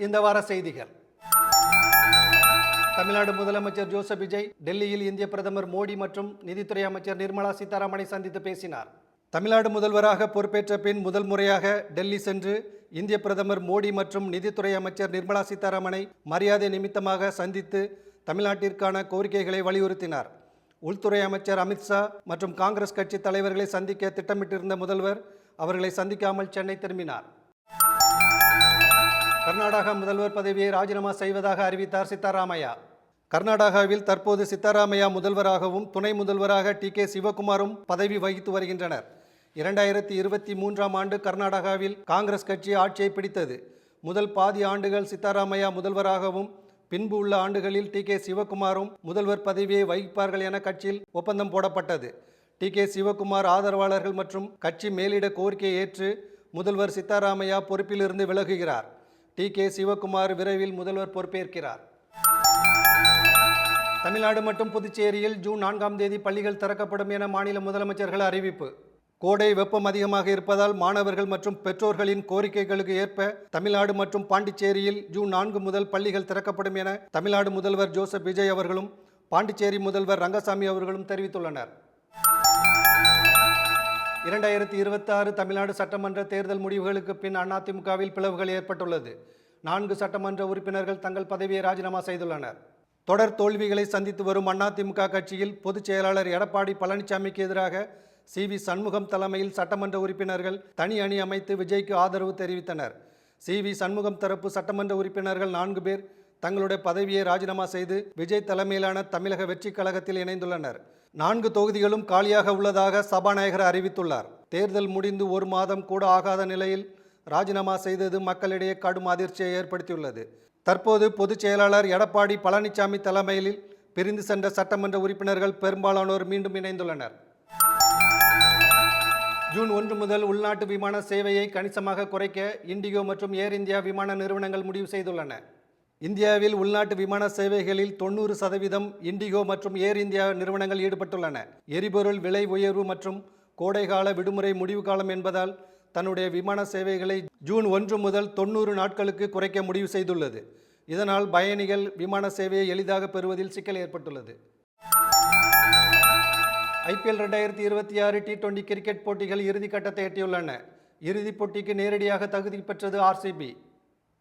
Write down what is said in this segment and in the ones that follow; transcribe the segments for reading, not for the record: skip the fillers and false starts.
இந்த வார செய்திகள். தமிழ்நாடு முதலமைச்சர் ஜோசப் விஜய் டெல்லியில் இந்திய பிரதமர் மோடி மற்றும் நிதித்துறை அமைச்சர் நிர்மலா சீதாராமனை சந்தித்து பேசினார். தமிழ்நாடு முதல்வராக பொறுப்பேற்ற பின் முதல் முறையாக டெல்லி சென்று இந்திய பிரதமர் மோடி மற்றும் நிதித்துறை அமைச்சர் நிர்மலா சீதாராமனை மரியாதை நிமித்தமாக சந்தித்து தமிழ்நாட்டிற்கான கோரிக்கைகளை வலியுறுத்தினார். உள்துறை அமைச்சர் அமித்ஷா மற்றும் காங்கிரஸ் கட்சி தலைவர்களை சந்திக்க திட்டமிட்டிருந்த முதல்வர் அவர்களை சந்திக்காமல் சென்னை திரும்பினார். கர்நாடக முதல்வர் பதவியை ராஜினாமா செய்வதாக அறிவித்தார் சித்தராமையா. கர்நாடகாவில் தற்போது சித்தராமையா முதல்வராகவும் துணை முதல்வராக டி.கே. சிவகுமாரும் பதவி வகித்து வருகின்றனர். 2023ஆம் ஆண்டு கர்நாடகாவில் காங்கிரஸ் கட்சி ஆட்சியை பிடித்தது. முதல் பாதி ஆண்டுகள் சித்தராமையா முதல்வராகவும் பின்பு உள்ள ஆண்டுகளில் டி.கே. சிவகுமாரும் முதல்வர் பதவியை வகிப்பார்கள் என கட்சியில் ஒப்பந்தம் போடப்பட்டது. டி.கே. சிவகுமார் ஆதரவாளர்கள் மற்றும் கட்சி மேலிட கோரிக்கையை ஏற்று முதல்வர் சித்தராமையா பொறுப்பிலிருந்து விலகுகிறார். டி.கே. சிவகுமார் விரைவில் முதல்வர் பொறுப்பேற்கிறார். தமிழ்நாடு மற்றும் புதுச்சேரியில் ஜூன் 4ஆம் தேதி பள்ளிகள் திறக்கப்படும் என மாநில முதலமைச்சர்கள் அறிவிப்பு. கோடை வெப்பம் அதிகமாக இருப்பதால் மாணவர்கள் மற்றும் பெற்றோர்களின் கோரிக்கைகளுக்கு ஏற்ப தமிழ்நாடு மற்றும் பாண்டிச்சேரியில் ஜூன் 4 முதல் பள்ளிகள் திறக்கப்படும் என தமிழ்நாடு முதல்வர் ஜோசப் விஜய் அவர்களும் பாண்டிச்சேரி முதல்வர் ரங்கசாமி அவர்களும் தெரிவித்துள்ளனர். 2026 தமிழ்நாடு சட்டமன்ற தேர்தல் முடிவுகளுக்கு பின் அதிமுகவில் பிளவுகள் ஏற்பட்டுள்ளது. 4 சட்டமன்ற உறுப்பினர்கள் தங்கள் பதவியை ராஜினாமா செய்துள்ளனர். தொடர் தோல்விகளை சந்தித்து வரும் அதிமுக கட்சியில் பொதுச் செயலாளர் எடப்பாடி பழனிசாமிக்கு எதிராக சி.வி. சண்முகம் தலைமையில் சட்டமன்ற உறுப்பினர்கள் தனி அணி அமைத்து விஜய்க்கு ஆதரவு தெரிவித்தனர். சி.வி. சண்முகம் தரப்பு சட்டமன்ற உறுப்பினர்கள் 4 பேர் தங்களுடைய பதவியை ராஜினாமா செய்து விஜய் தலைமையிலான தமிழக வெற்றி கழகத்தில் இணைந்துள்ளனர். 4 தொகுதிகளும் காலியாக உள்ளதாக சபாநாயகர் அறிவித்துள்ளார். தேர்தல் முடிந்து 1 மாதம் கூட ஆகாத நிலையில் ராஜினாமா செய்தது மக்களிடையே கடும் அதிர்ச்சியை ஏற்படுத்தியுள்ளது. தற்போது பொதுச் செயலாளர் எடப்பாடி பழனிசாமி தலைமையில் பிரிந்து சென்ற சட்டமன்ற உறுப்பினர்கள் பெரும்பாலானோர் மீண்டும் இணைந்துள்ளனர். ஜூன் 1 முதல் உள்நாட்டு விமான சேவையை கணிசமாக குறைக்க இண்டிகோ மற்றும் ஏர் இந்தியா விமான நிறுவனங்கள் முடிவு செய்துள்ளன. இந்தியாவில் உள்நாட்டு விமான சேவைகளில் 90% இண்டிகோ மற்றும் ஏர் இந்தியா நிறுவனங்கள் ஈடுபட்டுள்ளன. எரிபொருள் விலை உயர்வு மற்றும் கோடைகால விடுமுறை முடிவு காலம் என்பதால் தன்னுடைய விமான சேவைகளை ஜூன் 1 முதல் 90 நாட்களுக்கு குறைக்க முடிவு செய்துள்ளது. இதனால் பயணிகள் விமான சேவையை எளிதாக பெறுவதில் சிக்கல் ஏற்பட்டுள்ளது. IPL 2026 T20 கிரிக்கெட் போட்டிகள் இறுதிக்கட்டத்தை எட்டியுள்ளன. இறுதிப் போட்டிக்கு நேரடியாக தகுதி பெற்றது RCB.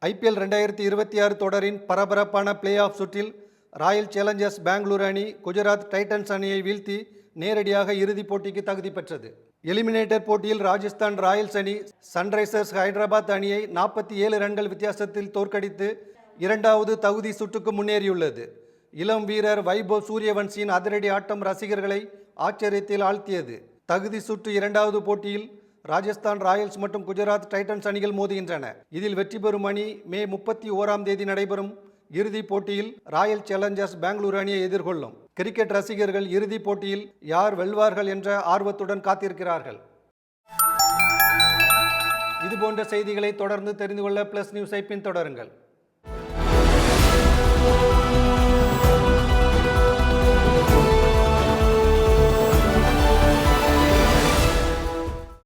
IPL 2026 தொடரின் பரபரப்பான பிளே ஆஃப் சுற்றில் ராயல் சேலஞ்சர்ஸ் பெங்களூரு அணி குஜராத் டைட்டன்ஸ் அணியை வீழ்த்தி நேரடியாக இறுதிப் போட்டிக்கு தகுதி பெற்றது. எலிமினேட்டர் போட்டியில் ராஜஸ்தான் ராயல்ஸ் அணி சன்ரைசர்ஸ் ஹைதராபாத் அணியை 47 ரன்கள் வித்தியாசத்தில் தோற்கடித்து 2வது தகுதி சுற்றுக்கு முன்னேறியுள்ளது. இளம் வீரர் வைபவ் சூரியவன்சியின் அதிரடி ஆட்டம் ரசிகர்களை ஆச்சரியத்தில் ஆழ்த்தியது. தகுதி சுற்று 2வது போட்டியில் ராஜஸ்தான் ராயல்ஸ் மற்றும் குஜராத் டைட்டன்ஸ் அணிகள் மோதுகின்றன. இதில் வெற்றி பெறும் அணி மே 31ஆம் தேதி நடைபெறும் இறுதிப் போட்டியில் ராயல் சேலஞ்சர்ஸ் பெங்களூரு அணியை எதிர்கொள்ளும். கிரிக்கெட் ரசிகர்கள் இறுதிப் போட்டியில் யார் வெல்வார்கள் என்ற ஆர்வத்துடன் காத்திருக்கிறார்கள். இதுபோன்ற செய்திகளை தொடர்ந்து தெரிந்து கொள்ள பிளஸ் நியூஸை பின்தொடருங்கள்.